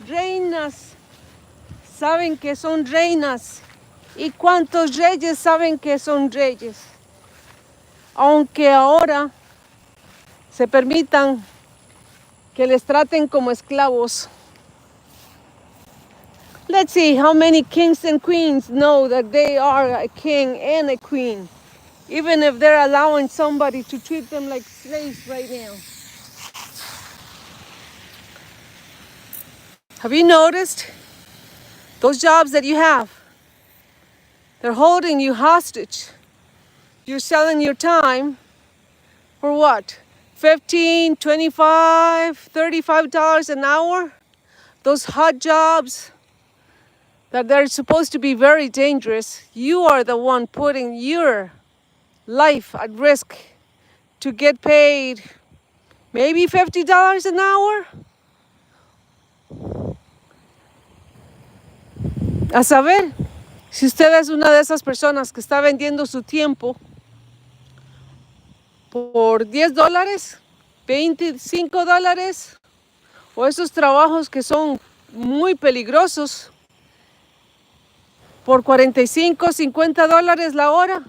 reinas saben que son reinas? ¿Y cuántos reyes saben que son reyes? Aunque ahora se permitan que les traten como esclavos. Let's see how many kings and queens know that they are a king and a queen, even if they're allowing somebody to treat them like slaves right now. Have you noticed those jobs that you have? They're holding you hostage. You're selling your time for what? $15, $25, $35 an hour? Those hot jobs that they're supposed to be very dangerous. You are the one putting your life at risk to get paid maybe $50 an hour. A saber, si usted es una de esas personas que está vendiendo su tiempo por $10, $25, o esos trabajos que son muy peligrosos por $45, $50 la hora.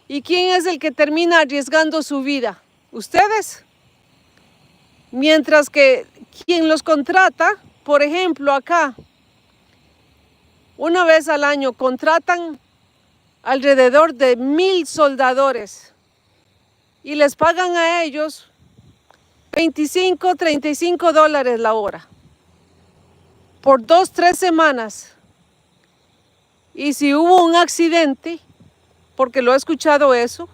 ¿Y quién es el que termina arriesgando su vida? ¿Ustedes? Mientras que quien los contrata, por ejemplo acá, una vez al año contratan alrededor de 1,000 soldadores y les pagan a ellos $25, $35 la hora por 2, 3 semanas. Y si hubo un accidente, porque lo he escuchado eso,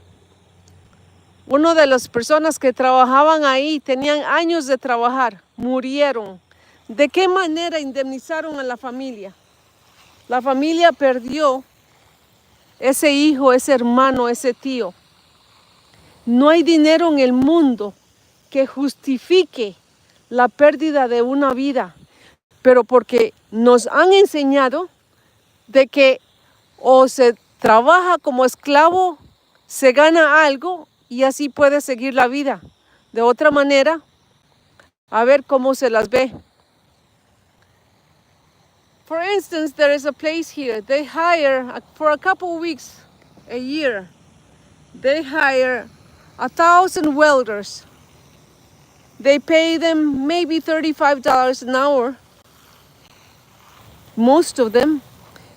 una de las personas que trabajaban ahí, tenían años de trabajar, murieron. ¿De qué manera indemnizaron a la familia? La familia perdió ese hijo, ese hermano, ese tío. No hay dinero en el mundo que justifique la pérdida de una vida, pero porque nos han enseñado de que o se trabaja como esclavo, se gana algo y así puede seguir la vida. De otra manera, a ver cómo se las ve. For instance, there is a place here. They hire, for a couple weeks a year, they hire 1,000 welders. They pay them maybe $35 an hour. Most of them.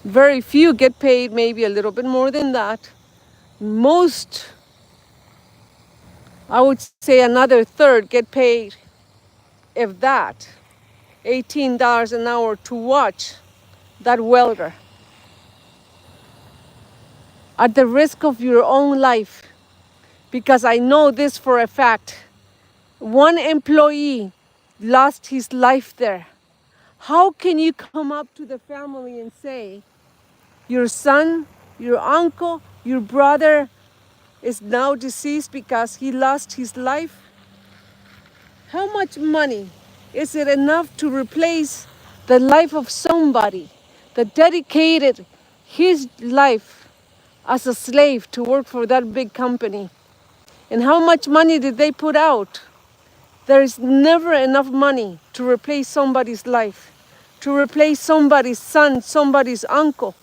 Very few get paid maybe a little bit more than that. Most, I would say another third get paid, if that, $18 an hour to watch that welder at the risk of your own life. Because I know this for a fact. One employee lost his life there. How can you come up to the family and say, your son, your uncle, your brother is now deceased because he lost his life? How much money is it enough to replace the life of somebody that dedicated his life as a slave to work for that big company? And how much money did they put out? There is never enough money to replace somebody's life, to replace somebody's son, somebody's uncle,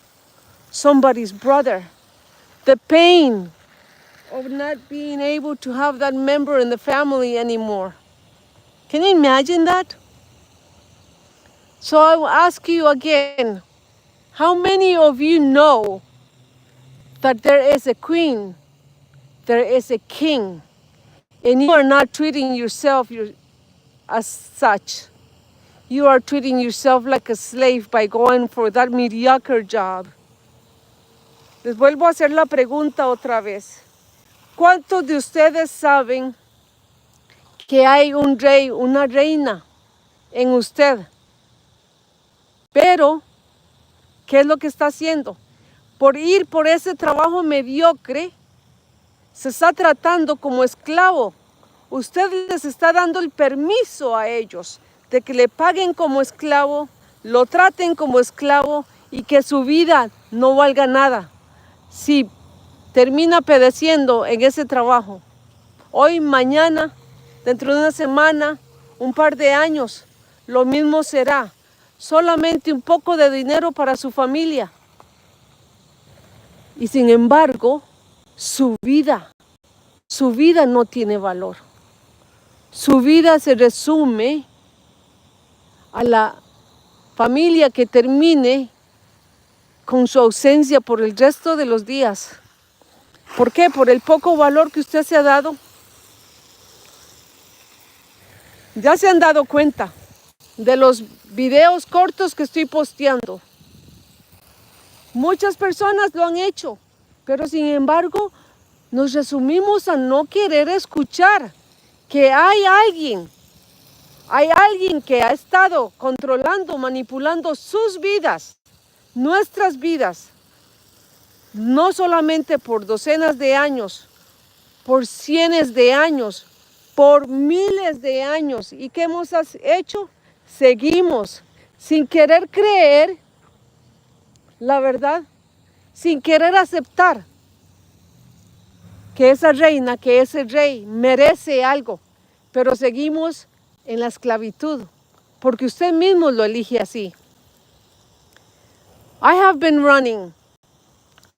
somebody's brother. The pain of not being able to have that member in the family anymore. Can you imagine that? So I will ask you again, how many of you know that there is a queen, there is a king, and you are not treating yourself as such? You are treating yourself like a slave by going for that mediocre job. Les vuelvo a hacer la pregunta otra vez. ¿Cuántos de ustedes saben que hay un rey, una reina en usted? Pero, ¿qué es lo que está haciendo? Por ir por ese trabajo mediocre, se está tratando como esclavo. Usted les está dando el permiso a ellos de que le paguen como esclavo, lo traten como esclavo y que su vida no valga nada si termina padeciendo en ese trabajo. Hoy, mañana, dentro de una semana, un par de años, lo mismo será. solamente un poco de dinero para su familia. Y sin embargo, su vida no tiene valor. Su vida se resume a la familia que termine con su ausencia por el resto de los días. ¿Por qué? Por el poco valor que usted se ha dado. Ya se han dado cuenta de los videos cortos que estoy posteando. Muchas personas lo han hecho, pero sin embargo nos resumimos a no querer escuchar que hay alguien que ha estado controlando, manipulando sus vidas, nuestras vidas, no solamente por docenas de años, por cientos de años, por miles de años. ¿Y qué hemos hecho? Seguimos sin querer creer la verdad, sin querer aceptar que esa reina, que ese rey merece algo, pero seguimos en la esclavitud, porque usted mismo lo elige así. I have been running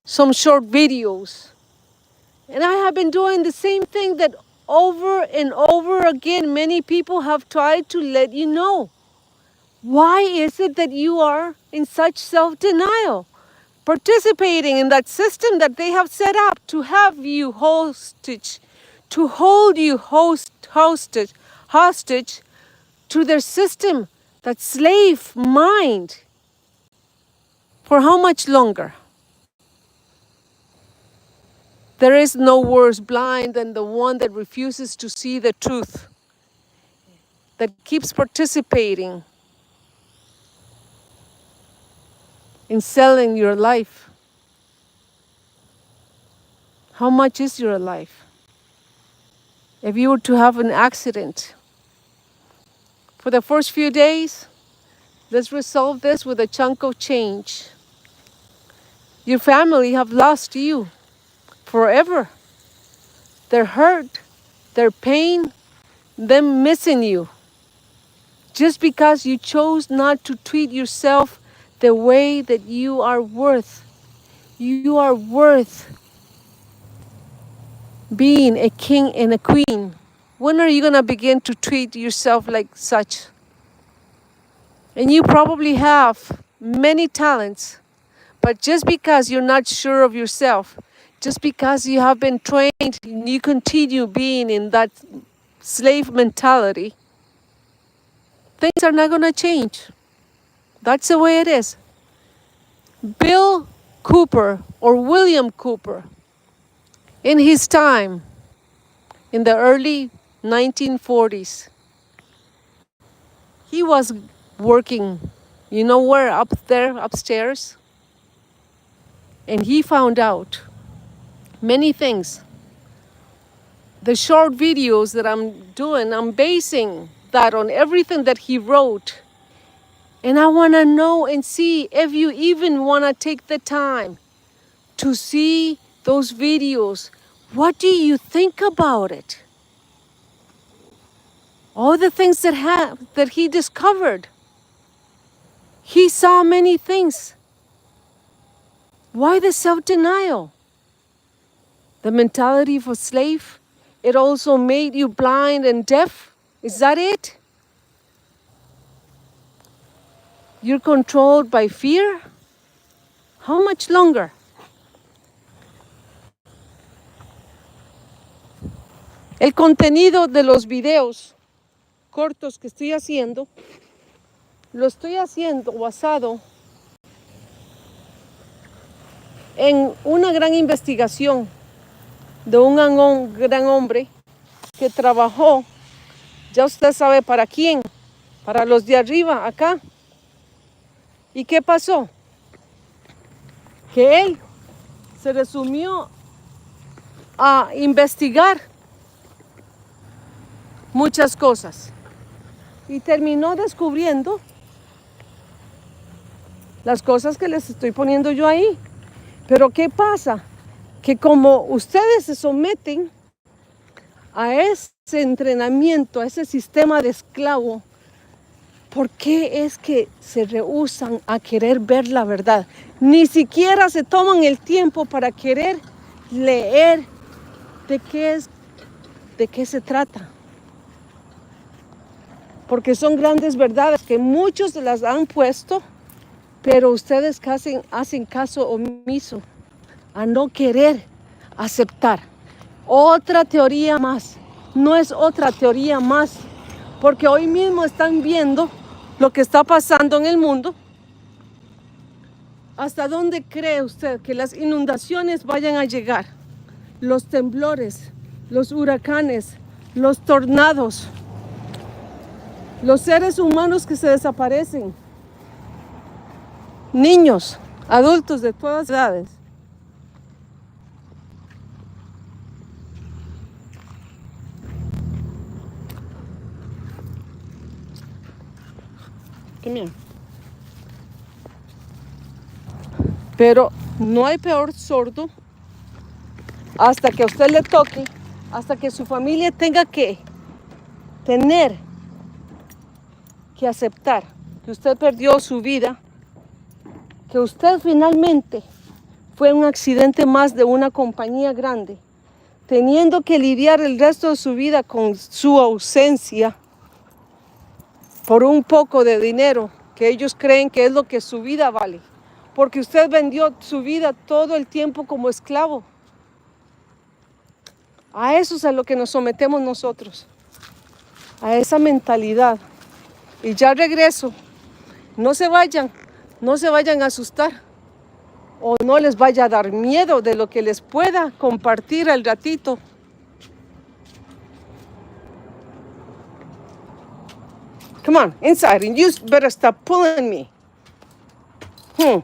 some short videos, and I have been doing the same thing that over and over again many people have tried to let you know. Why is it that you are in such self-denial, participating in that system that they have set up to have you hostage, to hold you hostage to their system, that slave mind? For how much longer? There is no worse blind than the one that refuses to see the truth, that keeps participating in selling your life. How much is your life? If you were to have an accident, for the first few days, let's resolve this with a chunk of change. Your family have lost you forever. Their hurt, their pain, them missing you. Just because you chose not to treat yourself the way that you are worth. You are worth being a king and a queen. When are you going to begin to treat yourself like such? And you probably have many talents, but just because you're not sure of yourself, just because you have been trained and you continue being in that slave mentality, things are not going to change. That's the way it is. Bill Cooper, or William Cooper, in his time, in the early 1940s, he was working, you know where, up there, upstairs? And he found out many things. The short videos that I'm doing, I'm basing that on everything that he wrote. And I want to know and see if you even want to take the time to see those videos. What do you think about it? All the things that he discovered. He saw many things. Why the self-denial? The mentality of a slave? It also made you blind and deaf? Is that it? You're controlled by fear? How much longer? El contenido de los videos cortos que estoy haciendo, lo estoy haciendo basado en una gran investigación de un gran hombre que trabajó, ya usted sabe para quién, para los de arriba, acá. ¿Y qué pasó? Que él se resumió a investigar muchas cosas y terminó descubriendo las cosas que les estoy poniendo yo ahí. Pero ¿qué pasa? Que como ustedes se someten a ese entrenamiento, a ese sistema de esclavo, ¿Por qué es que se rehúsan a querer ver la verdad? Ni siquiera se toman el tiempo para querer leer de qué se trata. Porque son grandes verdades que muchos las han puesto, pero ustedes hacen caso omiso a no querer aceptar. Otra teoría más, no es otra teoría más, porque hoy mismo están viendo lo que está pasando en el mundo. ¿Hasta dónde cree usted que las inundaciones vayan a llegar? Los temblores, los huracanes, los tornados, los seres humanos que se desaparecen, niños, adultos de todas edades. Pero no hay peor sordo hasta que a usted le toque, hasta que su familia tenga que tener que aceptar que usted perdió su vida, que usted finalmente fue un accidente más de una compañía grande, teniendo que lidiar el resto de su vida con su ausencia por un poco de dinero que ellos creen que es lo que su vida vale, porque usted vendió su vida todo el tiempo como esclavo. A eso es a lo que nos sometemos nosotros, a esa mentalidad. Y ya regreso, no se vayan a asustar o no les vaya a dar miedo de lo que les pueda compartir al ratito. Come on, inside, and you better stop pulling me. I'm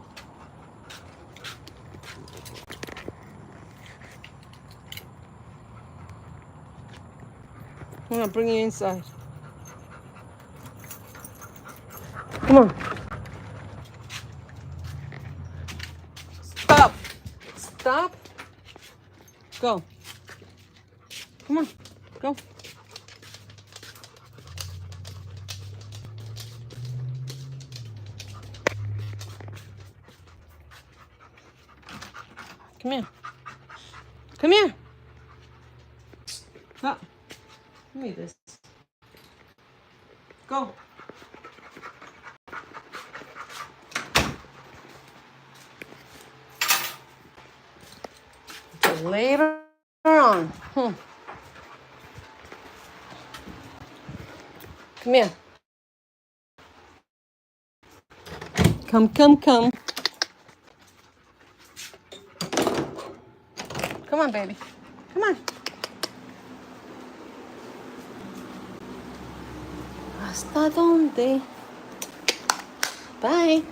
gonna bring you inside. Come on. Stop. Stop. Go. Come on. Go. Come here. Come here. Stop. Give me this. Go. Later on. Come here. Come. Come on, baby. Come on. ¿Hasta dónde? Bye.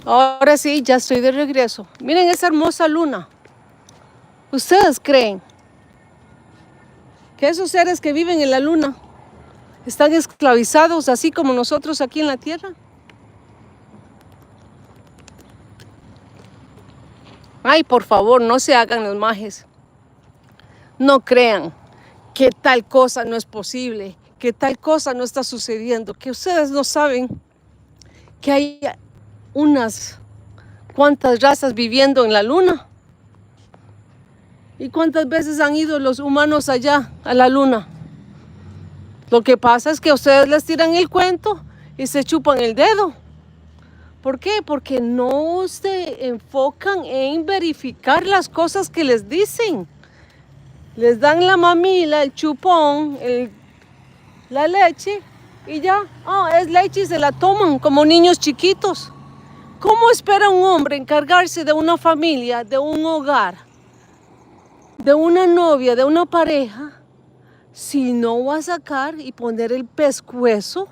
Ahora sí, ya estoy de regreso. Miren esa hermosa luna. ¿Ustedes creen que esos seres que viven en la luna están esclavizados así como nosotros aquí en la tierra? Ay, por favor, no se hagan los majes. No crean que tal cosa no es posible, que tal cosa no está sucediendo, que ustedes no saben que hay unas cuantas razas viviendo en la luna. ¿Y cuántas veces han ido los humanos allá a la luna? Lo que pasa es que a ustedes les tiran el cuento y se chupan el dedo. ¿Por qué? Porque no se enfocan en verificar las cosas que les dicen. Les dan la mamila, el chupón, la leche y ya, es leche y se la toman como niños chiquitos. ¿Cómo espera un hombre encargarse de una familia, de un hogar, de una novia, de una pareja, si no va a sacar y poner el pescuezo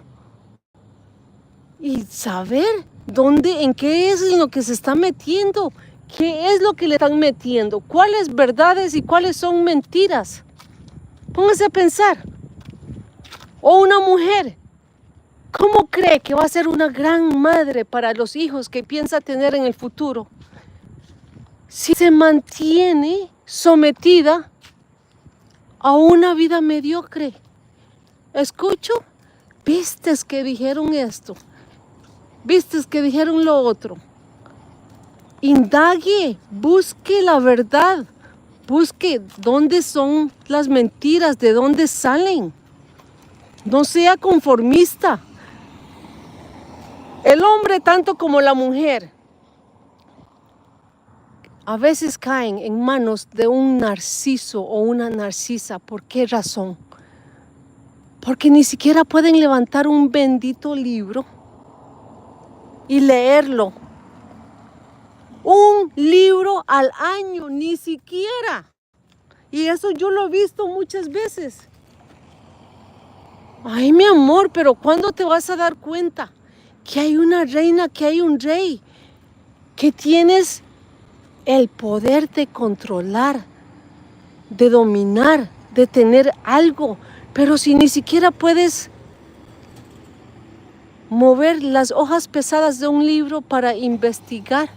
y saber en qué es lo que se está metiendo? ¿Qué es lo que le están metiendo? ¿Cuáles verdades y cuáles son mentiras? Póngase a pensar. O una mujer, ¿cómo cree que va a ser una gran madre para los hijos que piensa tener en el futuro? si se mantiene sometida a una vida mediocre? Escucho, vistes que dijeron esto, vistes que dijeron lo otro. Indague, busque la verdad, busque dónde son las mentiras, de dónde salen. No sea conformista. El hombre, tanto como la mujer, a veces caen en manos de un narciso o una narcisa. ¿Por qué razón? Porque ni siquiera pueden levantar un bendito libro y leerlo. Un libro al año, ni siquiera. Y eso yo lo he visto muchas veces. Ay, mi amor, pero ¿cuándo te vas a dar cuenta que hay una reina, que hay un rey, que tienes el poder de controlar, de dominar, de tener algo, pero si ni siquiera puedes mover las hojas pesadas de un libro para investigar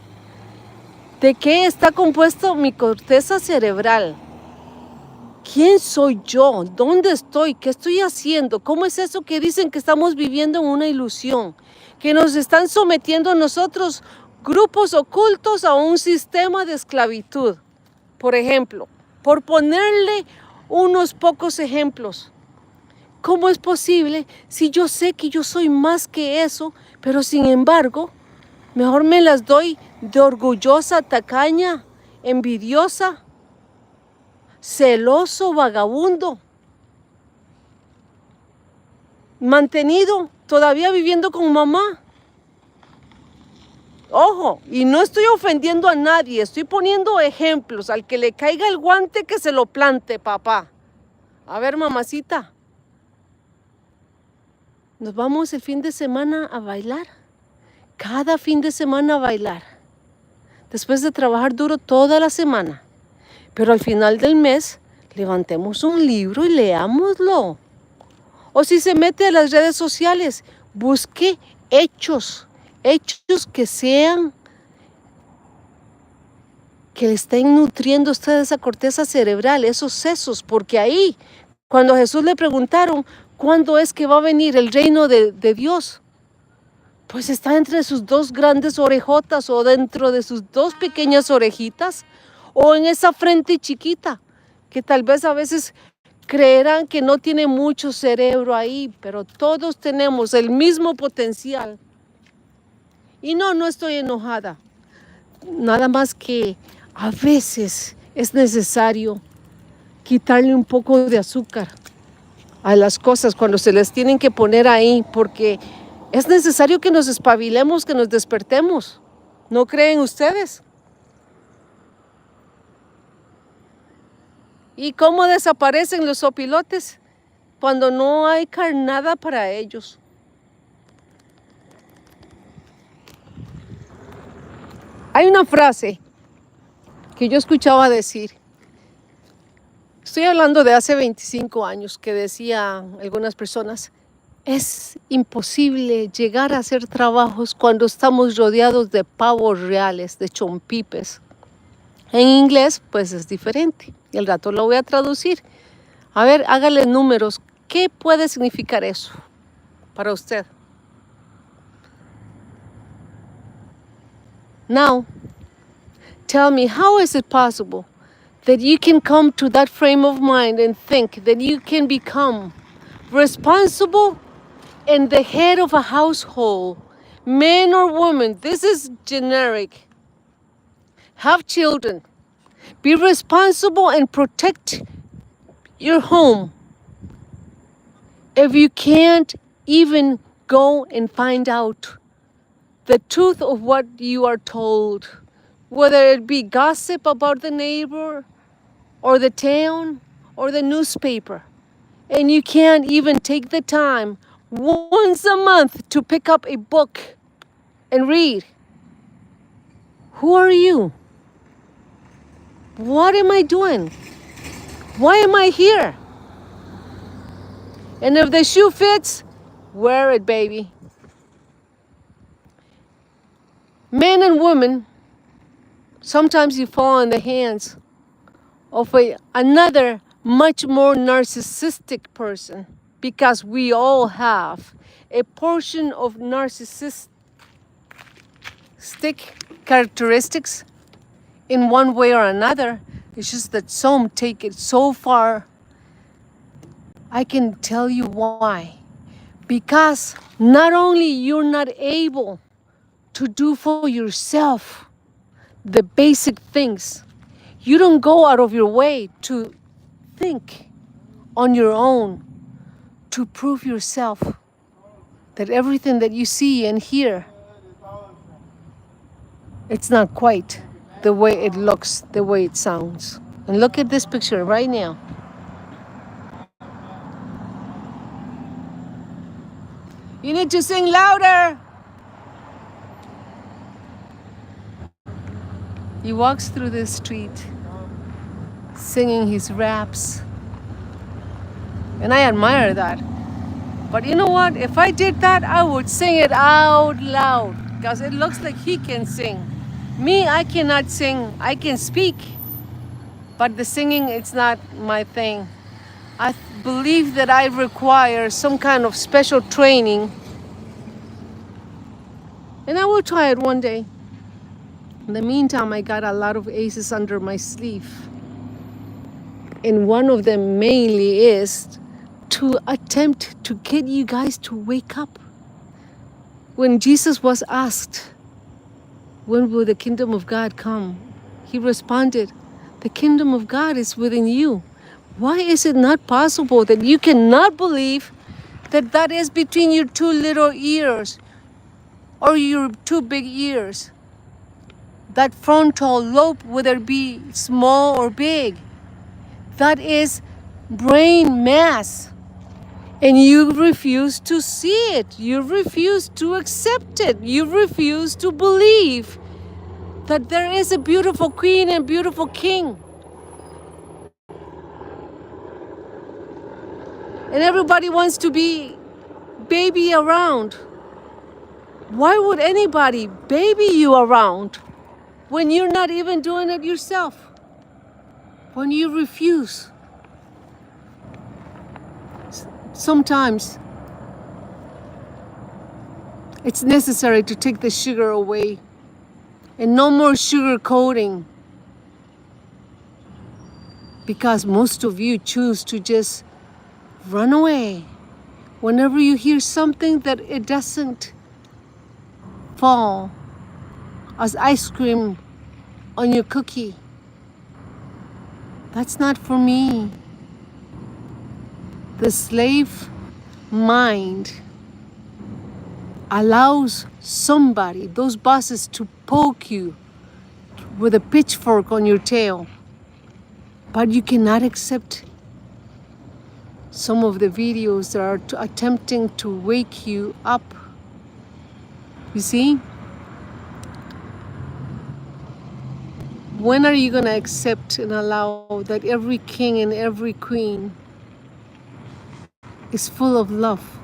de qué está compuesto mi corteza cerebral? ¿Quién soy yo? ¿Dónde estoy? ¿Qué estoy haciendo? ¿Cómo es eso que dicen que estamos viviendo en una ilusión? Que nos están sometiendo a nosotros, grupos ocultos, a un sistema de esclavitud. Por ejemplo, por ponerle unos pocos ejemplos. ¿Cómo es posible si yo sé que yo soy más que eso, pero sin embargo, mejor me las doy de orgullosa, tacaña, envidiosa, celoso, vagabundo, mantenido, todavía viviendo con mamá? Ojo, y no estoy ofendiendo a nadie, estoy poniendo ejemplos. Al que le caiga el guante, que se lo plante, papá. A ver, mamacita, nos vamos el fin de semana a bailar. Cada fin de semana a bailar. Después de trabajar duro toda la semana. Pero al final del mes, levantemos un libro y leámoslo. O si se mete a las redes sociales, busque hechos que sean, que le estén nutriendo a usted esa corteza cerebral, esos sesos, porque ahí, cuando a Jesús le preguntaron, ¿cuándo es que va a venir el reino de Dios? Pues está entre sus dos grandes orejotas o dentro de sus dos pequeñas orejitas o en esa frente chiquita, que tal vez a veces creerán que no tiene mucho cerebro ahí, pero todos tenemos el mismo potencial. Y no estoy enojada. Nada más que a veces es necesario quitarle un poco de azúcar a las cosas cuando se les tienen que poner ahí, porque es necesario que nos espabilemos, que nos despertemos. ¿No creen ustedes? ¿Y cómo desaparecen los opilotes? Cuando no hay carnada para ellos. Hay una frase que yo escuchaba decir, estoy hablando de hace 25 años, que decían algunas personas, es imposible llegar a hacer trabajos cuando estamos rodeados de pavos reales, de chompipes. En inglés, pues es diferente. Y al rato lo voy a traducir. A ver, hágale números. ¿Qué puede significar eso para usted? Now, tell me, how is it possible that you can come to that frame of mind and think that you can become responsible and the head of a household, man or woman? This is generic. Have children. Be responsible and protect your home. If you can't even go and find out the truth of what you are told, whether it be gossip about the neighbor or the town or the newspaper, and you can't even take the time once a month to pick up a book and read, who are you? What am I doing? Why am I here? And if the shoe fits, wear it, baby. Men and women Sometimes you fall in the hands of another much more narcissistic person, because we all have a portion of narcissistic characteristics in one way or another. It's just that some take it so far. I can tell you why. Because not only you're not able to do for yourself the basic things, you don't go out of your way to think on your own to prove yourself that everything that you see and hear, it's not quite the way it looks, the way it sounds. And look at this picture right now. You need to sing louder. He walks through the street singing his raps. And I admire that. But you know what? If I did that, I would sing it out loud, because it looks like he can sing. Me, I cannot sing. I can speak, but the singing, it's not my thing. I believe that I require some kind of special training, and I will try it one day. In the meantime, I got a lot of aces under my sleeve. And one of them mainly is to attempt to get you guys to wake up. When Jesus was asked, when will the kingdom of God come? He responded, the kingdom of God is within you. Why is it not possible that you cannot believe that that is between your two little ears or your two big ears? That frontal lobe, whether it be small or big, that is brain mass. And you refuse to see it. You refuse to accept it. You refuse to believe that there is a beautiful queen and beautiful king. And everybody wants to be baby around. Why would anybody baby you around when you're not even doing it yourself? When you refuse. Sometimes it's necessary to take the sugar away, and no more sugar coating, because most of you choose to just run away whenever you hear something that it doesn't fall as ice cream on your cookie. That's not for me. The slave mind allows somebody, those bosses, to poke you with a pitchfork on your tail. But you cannot accept some of the videos that are attempting to wake you up. You see? When are you going to accept and allow that every king and every queen is full of love?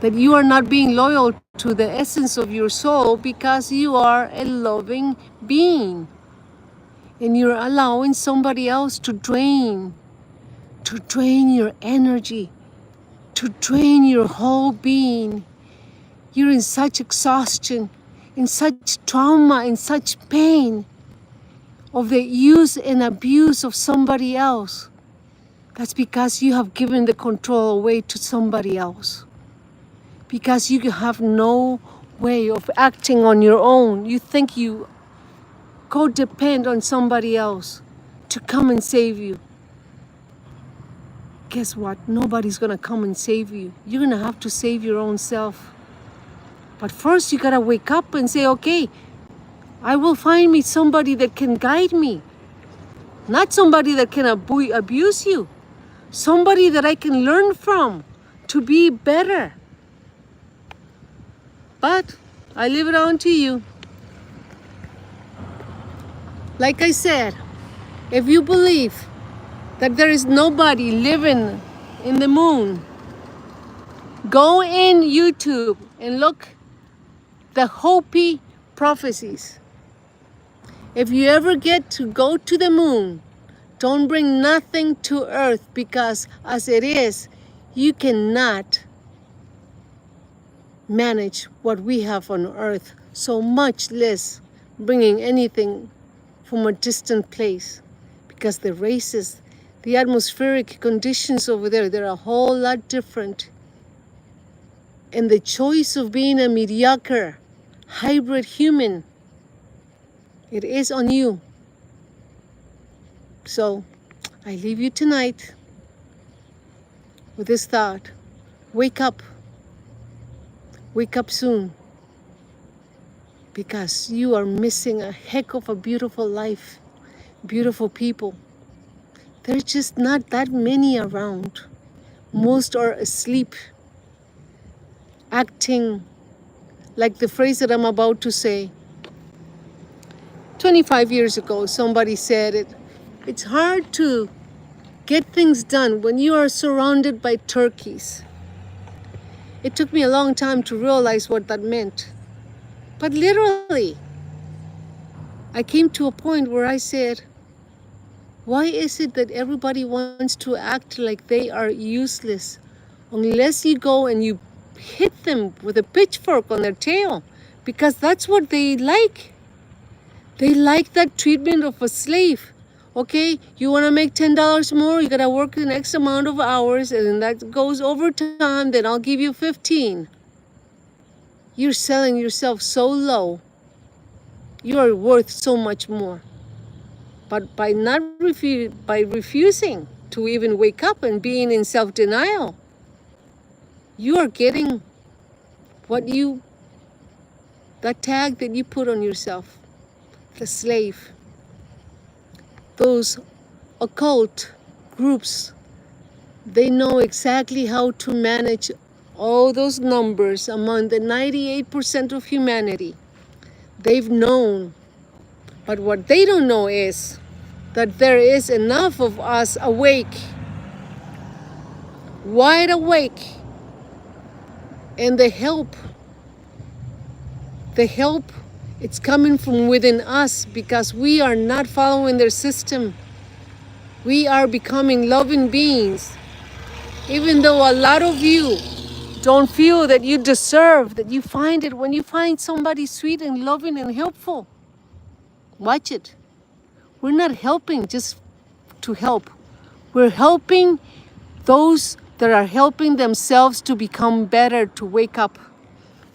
That you are not being loyal to the essence of your soul because you are a loving being. And you're allowing somebody else to drain your energy, to drain your whole being. You're in such exhaustion, in such trauma, in such pain of the use and abuse of somebody else. That's because you have given the control away to somebody else. Because you have no way of acting on your own. You think you codepend on somebody else to come and save you. Guess what? Nobody's gonna come and save you. You're gonna have to save your own self. But first you gotta wake up and say, okay, I will find me somebody that can guide me. Not somebody that can abuse you. Somebody that I can learn from to be better. But I leave it on to you. Like I said, if you believe that there is nobody living in the moon, go in YouTube and look the Hopi prophecies. If you ever get to go to the moon, don't bring nothing to earth, because as it is, you cannot manage what we have on earth, so much less bringing anything from a distant place, because the races, the atmospheric conditions over there, they're a whole lot different. And the choice of being a mediocre hybrid human, it is on you. So I leave you tonight with this thought: wake up. Wake up soon, because you are missing a heck of a beautiful life, beautiful people. There's just not that many around. Most are asleep, acting like the phrase that I'm about to say. 25 years ago, somebody said it. It's hard to get things done when you are surrounded by turkeys. It took me a long time to realize what that meant. But literally, I came to a point where I said, why is it that everybody wants to act like they are useless unless you go and you hit them with a pitchfork on their tail? Because that's what they like. They like that treatment of a slave. Okay, you want to make $10 more, you got to work an X amount of hours, and then that goes overtime, then I'll give you 15. You're selling yourself so low. You are worth so much more. But by refusing to even wake up and being in self-denial, you are getting that tag that you put on yourself, the slave. Those occult groups, they know exactly how to manage all those numbers among the 98% of humanity. They've known. But what they don't know is that there is enough of us awake, wide awake, and the help, it's coming from within us, because we are not following their system. We are becoming loving beings. Even though a lot of you don't feel that you deserve, that you find it when you find somebody sweet and loving and helpful. Watch it. We're not helping just to help. We're helping those that are helping themselves to become better, to wake up.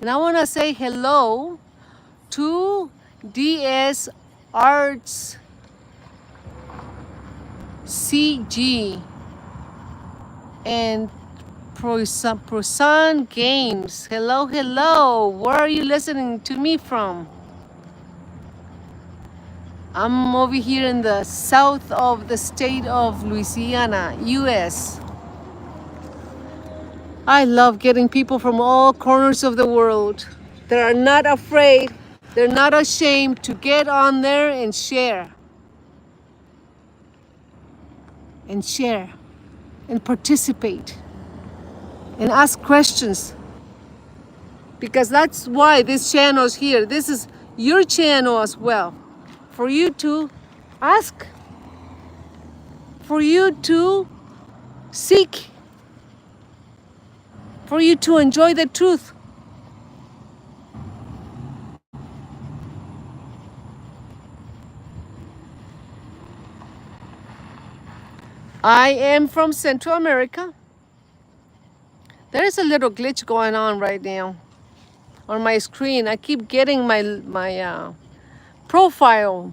And I want to say hello to DS Arts CG and Prosan Games. Hello, hello. Where are you listening to me from? I'm over here in the south of the state of Louisiana, US. I love getting people from all corners of the world that are not afraid, they're not ashamed to get on there and share. And share. And participate. And ask questions. Because that's why this channel is here. This is your channel as well. For you to ask. For you to seek. For you to enjoy the truth. I am from Central America. There is a little glitch going on right now on my screen. I keep getting my profile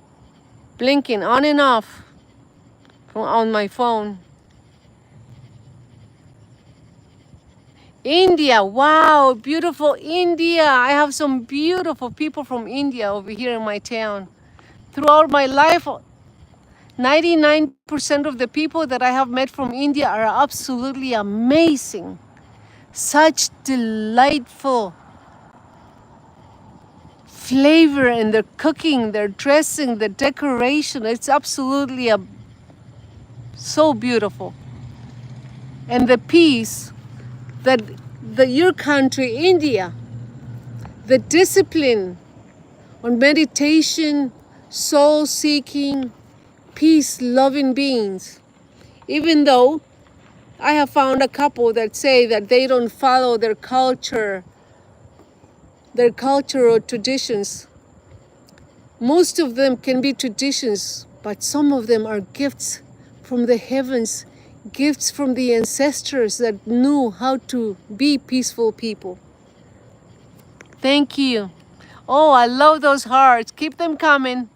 blinking on and off on my phone. India, wow, beautiful India. I have some beautiful people from India over here in my town. Throughout my life, 99% of the people that I have met from India are absolutely amazing. Such delightful flavor in their cooking, their dressing, the decoration. It's absolutely so beautiful. And the peace that your country, India, the discipline on meditation, soul-seeking, peace-loving beings. Even though I have found a couple that say that they don't follow their cultural traditions. Most of them can be traditions, but some of them are gifts from the heavens, gifts from the ancestors that knew how to be peaceful people. Thank you. Oh, I love those hearts. Keep them coming,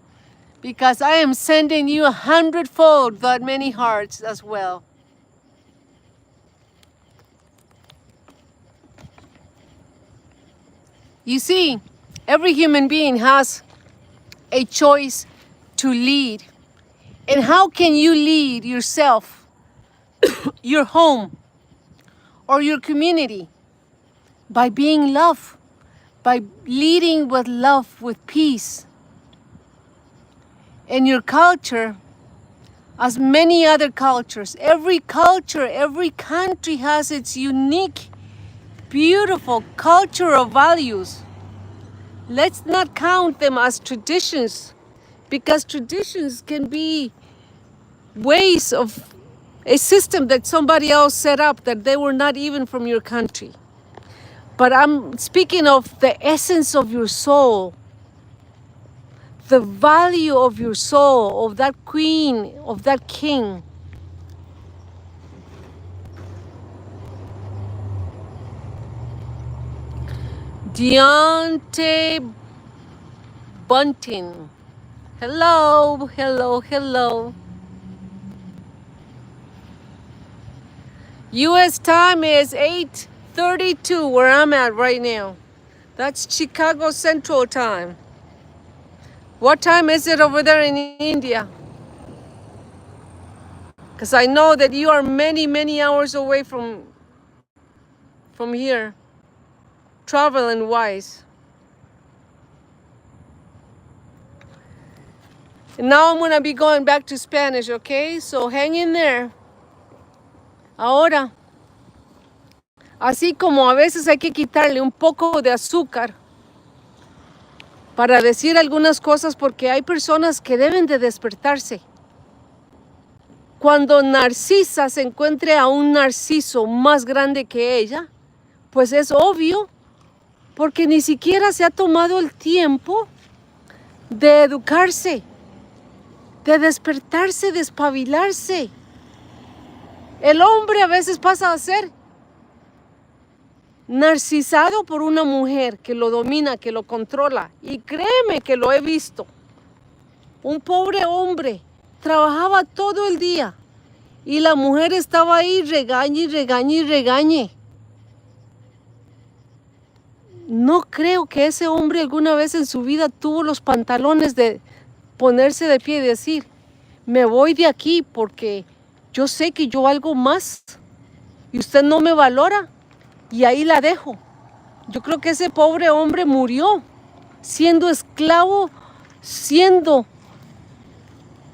because I am sending you 100-fold that many hearts as well. You see, every human being has a choice to lead. And how can you lead yourself, your home, or your community? By being love, by leading with love, with peace. And your culture, as many other cultures, every culture, every country has its unique, beautiful cultural values. Let's not count them as traditions, because traditions can be ways of a system that somebody else set up that they were not even from your country. But I'm speaking of the essence of your soul, the value of your soul, of that queen, of that king. Deontay Bunting. Hello, hello, hello. US time is 8:32 where I'm at right now. That's Chicago Central Time. What time is it over there in India? Because I know that you are many, many hours away from here, traveling wise. And now I'm gonna be going back to Spanish, okay? So hang in there. Ahora, así como a veces hay que quitarle un poco de azúcar para decir algunas cosas, porque hay personas que deben de despertarse. Cuando Narcisa se encuentre a un narciso más grande que ella, pues es obvio, porque ni siquiera se ha tomado el tiempo de educarse, de despertarse, de espabilarse. El hombre a veces pasa a ser narcisado por una mujer que lo domina, que lo controla. Y créeme que lo he visto. Un pobre hombre trabajaba todo el día y la mujer estaba ahí regañe y regañe y regañe. No creo que ese hombre alguna vez en su vida tuvo los pantalones de ponerse de pie y decir, me voy de aquí porque yo sé que yo valgo más y usted no me valora y ahí la dejo. Yo creo que ese pobre hombre murió siendo esclavo, siendo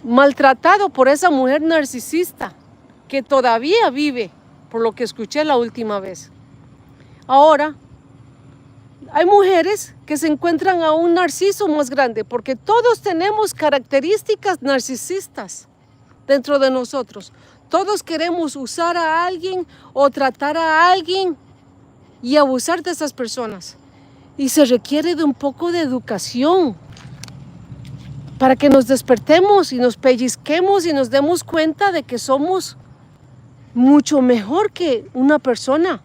maltratado por esa mujer narcisista que todavía vive, por lo que escuché la última vez. Ahora, hay mujeres que se encuentran a un narciso más grande, porque todos tenemos características narcisistas dentro de nosotros. Todos queremos usar a alguien o tratar a alguien y abusar de esas personas. Y se requiere de un poco de educación para que nos despertemos y nos pellizquemos y nos demos cuenta de que somos mucho mejor que una persona,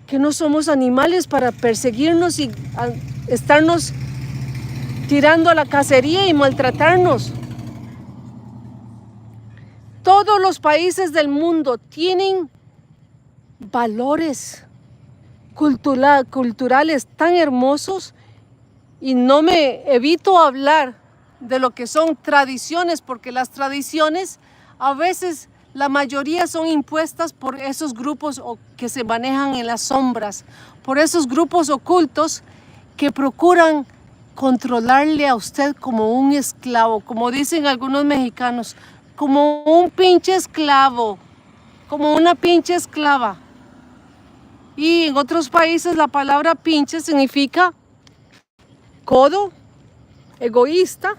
que no somos animales para perseguirnos y estarnos tirando a la cacería y maltratarnos. Todos los países del mundo tienen valores culturales tan hermosos, y no me evito hablar de lo que son tradiciones, porque las tradiciones a veces la mayoría son impuestas por esos grupos que se manejan en las sombras, por esos grupos ocultos que procuran controlarle a usted como un esclavo, como dicen algunos mexicanos, como un pinche esclavo, como una pinche esclava. Y en otros países la palabra pinche significa codo, egoísta,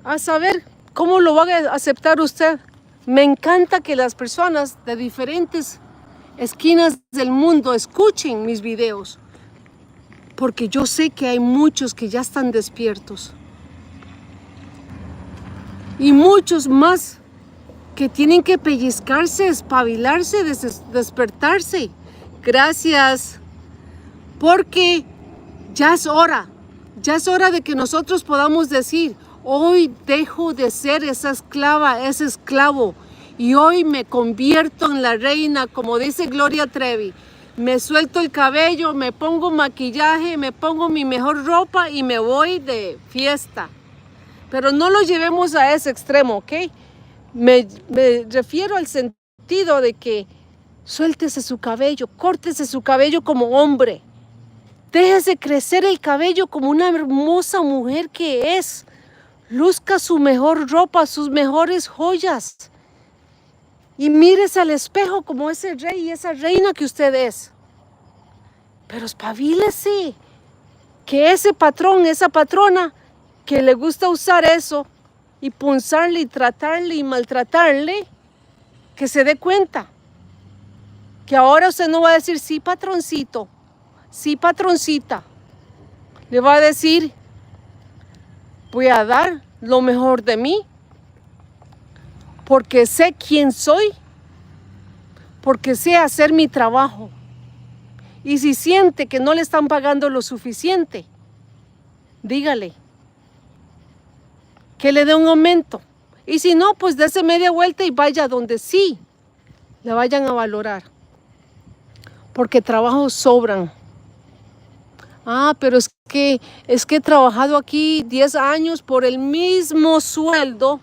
A saber cómo lo va a aceptar usted. Me encanta que las personas de diferentes esquinas del mundo escuchen mis videos, porque yo sé que hay muchos que ya están despiertos y muchos más que tienen que pellizcarse, espabilarse, despertarse. Gracias, porque ya es hora de que nosotros podamos decir: hoy dejo de ser esa esclava, ese esclavo, y hoy me convierto en la reina, como dice Gloria Trevi. Me suelto el cabello, me pongo maquillaje, me pongo mi mejor ropa y me voy de fiesta. Pero no lo llevemos a ese extremo, ¿ok? Me refiero al sentido de que suéltese su cabello, córtese su cabello como hombre. Déjese crecer el cabello como una hermosa mujer que es. Luzca su mejor ropa, sus mejores joyas. Y mírese al espejo como ese rey y esa reina que usted es. Pero espabilese. Que ese patrón, esa patrona que le gusta usar eso y punzarle y tratarle y maltratarle, que se dé cuenta. Que ahora usted no va a decir: sí, patroncito, sí, patroncita. Le va a decir: voy a dar lo mejor de mí, porque sé quién soy, porque sé hacer mi trabajo. Y si siente que no le están pagando lo suficiente, dígale que le dé un aumento. Y si no, pues dése media vuelta y vaya donde sí le vayan a valorar. Porque trabajos sobran. Ah, pero es que he trabajado aquí 10 años por el mismo sueldo.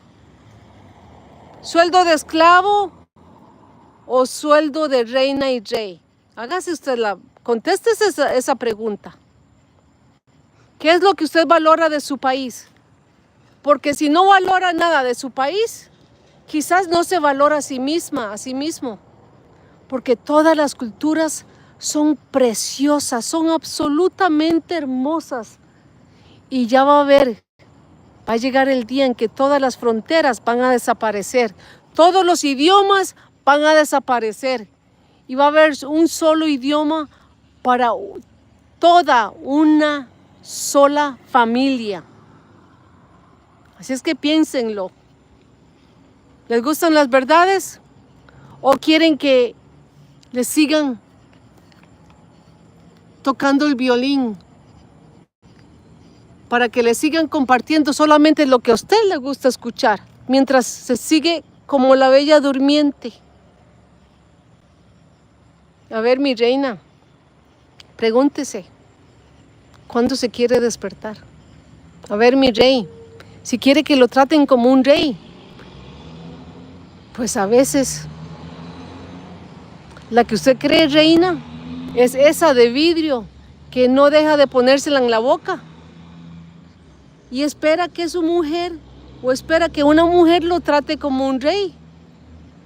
¿Sueldo de esclavo o sueldo de reina y rey? Hágase usted contéstese esa pregunta. ¿Qué es lo que usted valora de su país? Porque si no valora nada de su país, quizás no se valora a sí misma, a sí mismo. Porque todas las culturas son preciosas, son absolutamente hermosas. Y ya va a llegar el día en que todas las fronteras van a desaparecer. Todos los idiomas van a desaparecer. Y va a haber un solo idioma para toda una sola familia. Así es que piénsenlo. ¿Les gustan las verdades? ¿O quieren que les sigan tocando el violín para que les sigan compartiendo solamente lo que a usted le gusta escuchar, mientras se sigue como la bella durmiente? A ver, mi reina, pregúntese, ¿cuándo se quiere despertar? A ver, mi rey, si quiere que lo traten como un rey, pues a veces la que usted cree reina es esa de vidrio que no deja de ponérsela en la boca y espera que su mujer o espera que una mujer lo trate como un rey,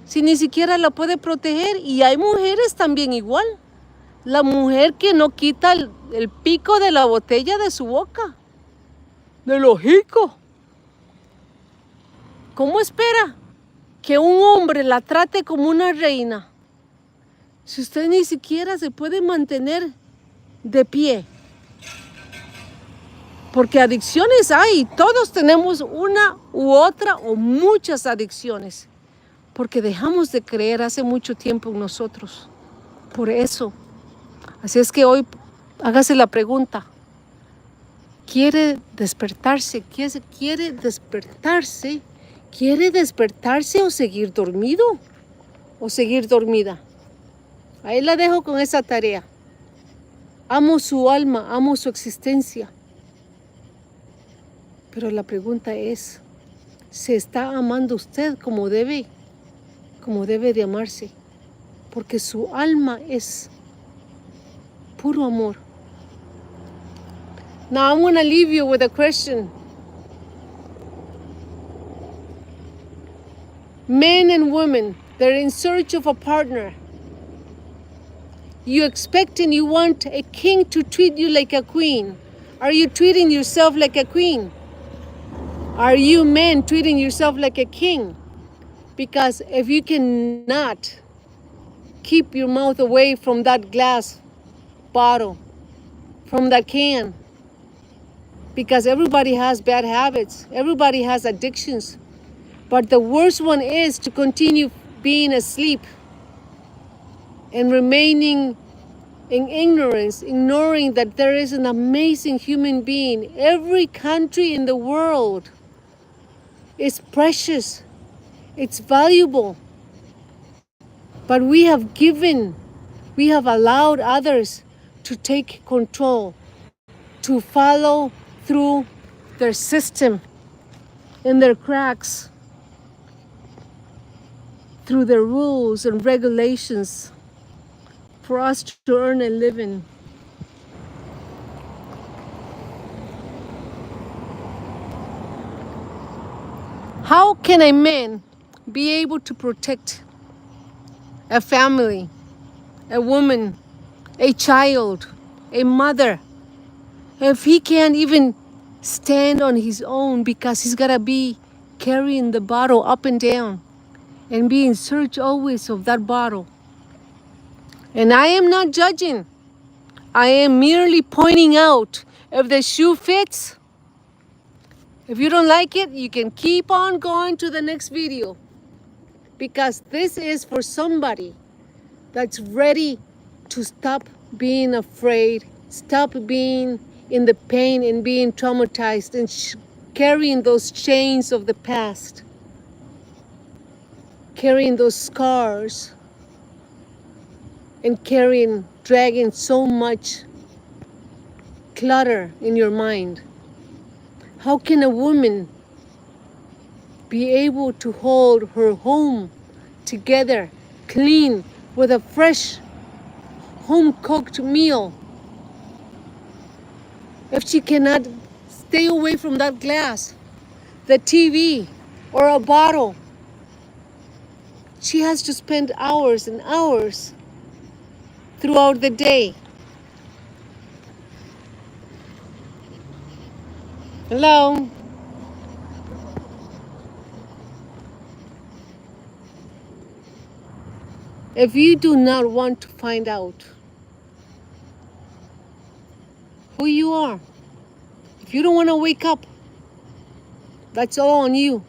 si ni siquiera la puede proteger. Y hay mujeres también igual, la mujer que no quita el pico de la botella de su boca, del hocico. ¿Cómo espera que un hombre la trate como una reina si usted ni siquiera se puede mantener de pie? Porque adicciones hay, todos tenemos una u otra o muchas adicciones, porque dejamos de creer hace mucho tiempo en nosotros. Por eso. Así es que hoy hágase la pregunta: ¿quiere despertarse? ¿Quiere despertarse? ¿Quiere despertarse o seguir dormido? ¿O seguir dormida? Ahí la dejo con esa tarea. Amo su alma, amo su existencia. Pero la pregunta es: ¿se está amando usted como debe de amarse? Porque su alma es puro amor. Now I'm going to leave you with a question. Men and women, they're in search of a partner. You expect and you want a king to treat you like a queen. Are you treating yourself like a queen? Are you men treating yourself like a king? Because if you cannot keep your mouth away from that glass bottle, from that can, because everybody has bad habits, everybody has addictions, but the worst one is to continue being asleep and remaining in ignorance, ignoring that there is an amazing human being. Every country in the world is precious, it's valuable, but we have allowed others to take control, to follow through their system and their cracks, through their rules and regulations for us to earn a living. How can a man be able to protect a family, a woman, a child, a mother, if he can't even stand on his own because he's gotta be carrying the bottle up and down and be in search always of that bottle? And I am not judging. I am merely pointing out, if the shoe fits, if you don't like it, you can keep on going to the next video, because this is for somebody that's ready to stop being afraid, stop being in the pain and being traumatized and carrying those chains of the past, carrying those scars, and dragging so much clutter in your mind. How can a woman be able to hold her home together, clean, with a fresh home-cooked meal, if she cannot stay away from that glass, the TV, or a bottle? She has to spend hours and hours throughout the day. Hello? If you do not want to find out who you are, if you don't want to wake up, that's all on you.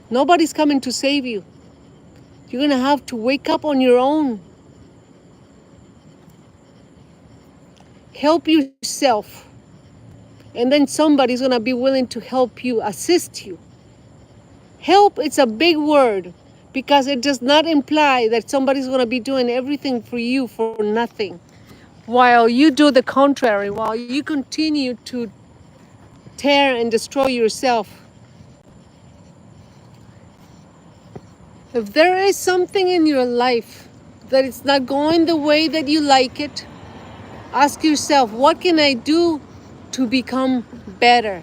Nobody's coming to save you. You're going to have to wake up on your own. Help yourself. And then somebody's going to be willing to help you, assist you. Help, it's a big word, because it does not imply that somebody's going to be doing everything for you for nothing, while you do the contrary, while you continue to tear and destroy yourself. If there is something in your life that it's not going the way that you like it, ask yourself, what can I do to become better?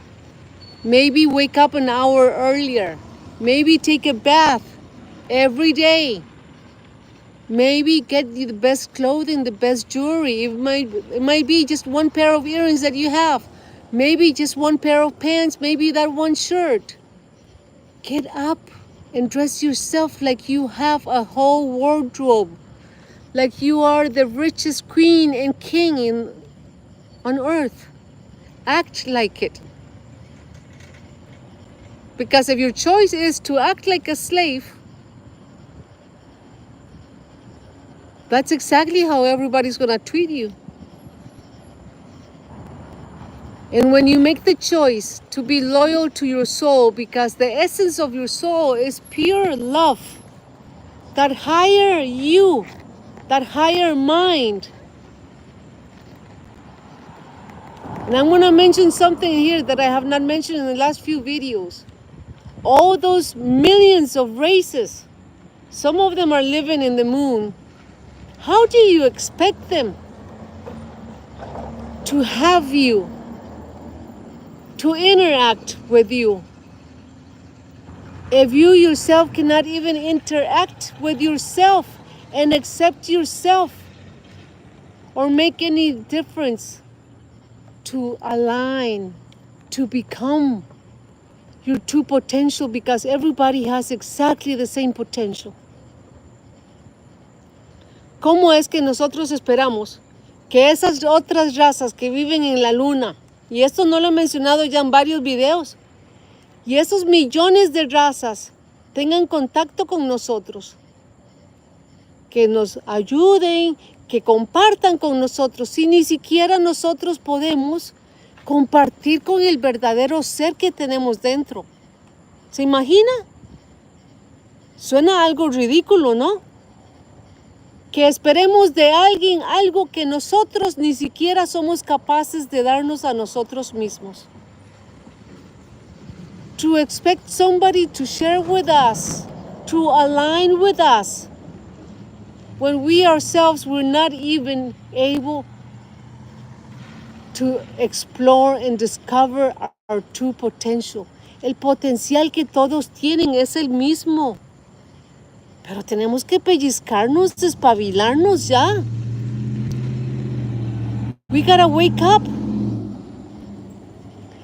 Maybe wake up an hour earlier. Maybe take a bath every day. Maybe get you the best clothing, the best jewelry. It might be just one pair of earrings that you have. Maybe just one pair of pants, maybe that one shirt. Get up and dress yourself like you have a whole wardrobe, like you are the richest queen and king on earth. Act like it. Because if your choice is to act like a slave, that's exactly how everybody's going to treat you. And when you make the choice to be loyal to your soul, because the essence of your soul is pure love, that higher you, that higher mind. And I'm going to mention something here that I have not mentioned in the last few videos. All those millions of races, some of them are living in the moon. How do you expect them to have you, to interact with you, if you yourself cannot even interact with yourself and accept yourself or make any difference to align, to become your true potential, because everybody has exactly the same potential. ¿Cómo es que nosotros esperamos que esas otras razas que viven en la luna, y esto no lo he mencionado ya en varios videos, y esos millones de razas tengan contacto con nosotros, que nos ayuden, que compartan con nosotros, si ni siquiera nosotros podemos compartir con el verdadero ser que tenemos dentro? ¿Se imagina? Suena algo ridículo, ¿no? Que esperemos de alguien algo que nosotros ni siquiera somos capaces de darnos a nosotros mismos. To expect somebody to share with us, to align with us, when we ourselves were not even able to explore and discover our true potential. El potencial que todos tienen es el mismo. Pero tenemos que pellizcarnos, despabilarnos ya. We gotta wake up.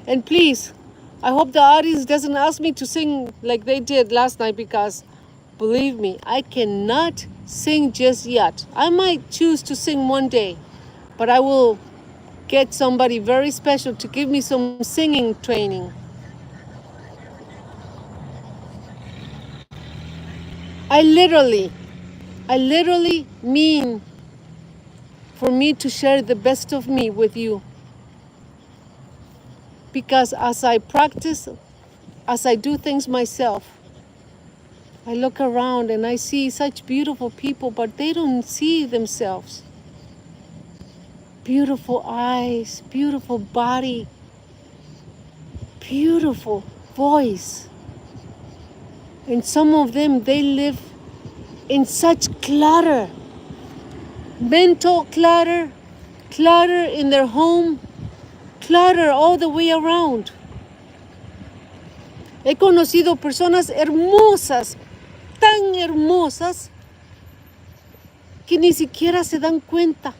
And please, I hope the audience doesn't ask me to sing like they did last night, because believe me, I cannot sing just yet. I might choose to sing one day, but I will get somebody very special to give me some singing training. I literally mean for me to share the best of me with you. Because as I practice, as I do things myself, I look around and I see such beautiful people, but they don't see themselves. Beautiful eyes, beautiful body, beautiful voice. And some of them, they live in such clutter, mental clutter, clutter in their home, clutter all the way around. He conocido personas hermosas, tan hermosas, que ni siquiera se dan cuenta.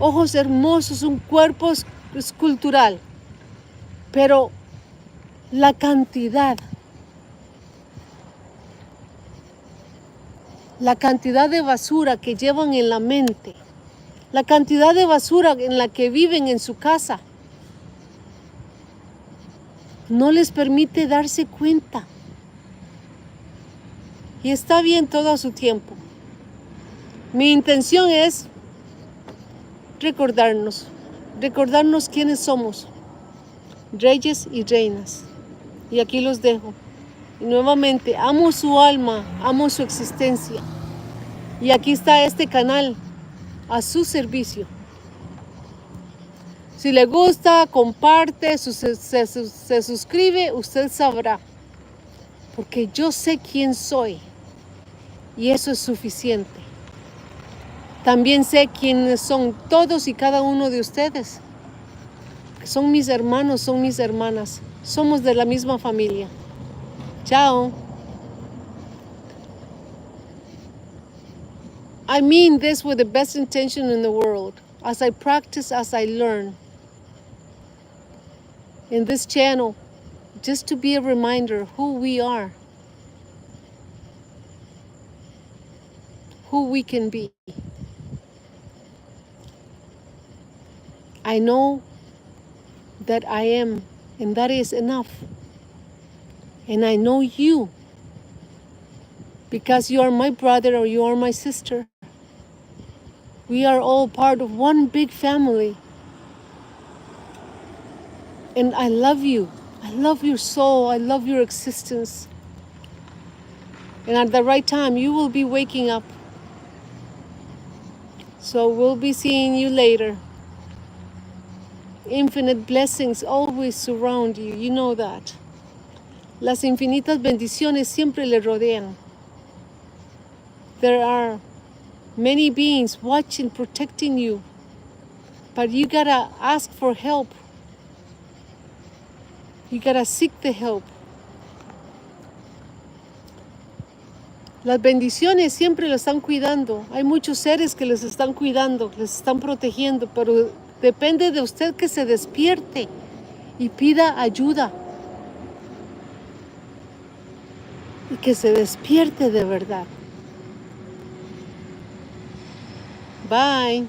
Ojos hermosos, un cuerpo escultural, pero la cantidad de basura que llevan en la mente, la cantidad de basura en la que viven en su casa, no les permite darse cuenta. Y está bien todo a su tiempo. Mi intención es recordarnos quiénes somos, reyes y reinas. Y aquí los dejo. Y nuevamente, amo su alma, amo su existencia. Y aquí está este canal a su servicio. Si le gusta, comparte, se suscribe, usted sabrá. Porque yo sé quién soy. Y eso es suficiente. También sé quiénes son todos y cada uno de ustedes. Son mis hermanos, son mis hermanas. Somos de la misma familia. Chao. I mean this with the best intention in the world. As I practice, as I learn. In this channel, just to be a reminder who we are. Who we can be. I know that I am, and that is enough. And I know you, because you are my brother or you are my sister. We are all part of one big family. And I love you. I love your soul. I love your existence. And at the right time, you will be waking up. So we'll be seeing you later. Infinite blessings always surround you. You know that. Las infinitas bendiciones siempre le rodean. There are many beings watching, protecting you. But you gotta ask for help. You gotta seek the help. Las bendiciones siempre lo están cuidando. Hay muchos seres que les están cuidando, les están protegiendo, pero depende de usted que se despierte y pida ayuda. y que se despierte de verdad. Bye.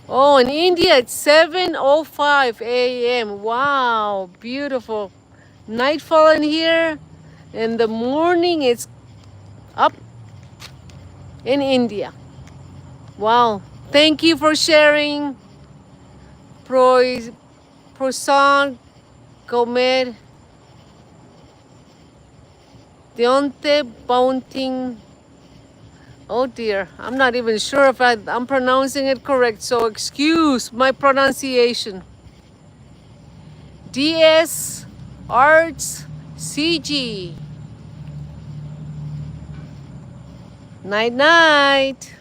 Oh, in India it's 7:05 a.m. Wow, beautiful. Nightfall in here. In the morning it's up in India. Wow. Thank you for sharing. Croissant, comer, deonte, bounting. Oh dear, I'm not even sure if I'm pronouncing it correct, so excuse my pronunciation. DS Arts CG. Night night.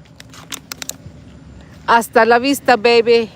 Hasta la vista, baby.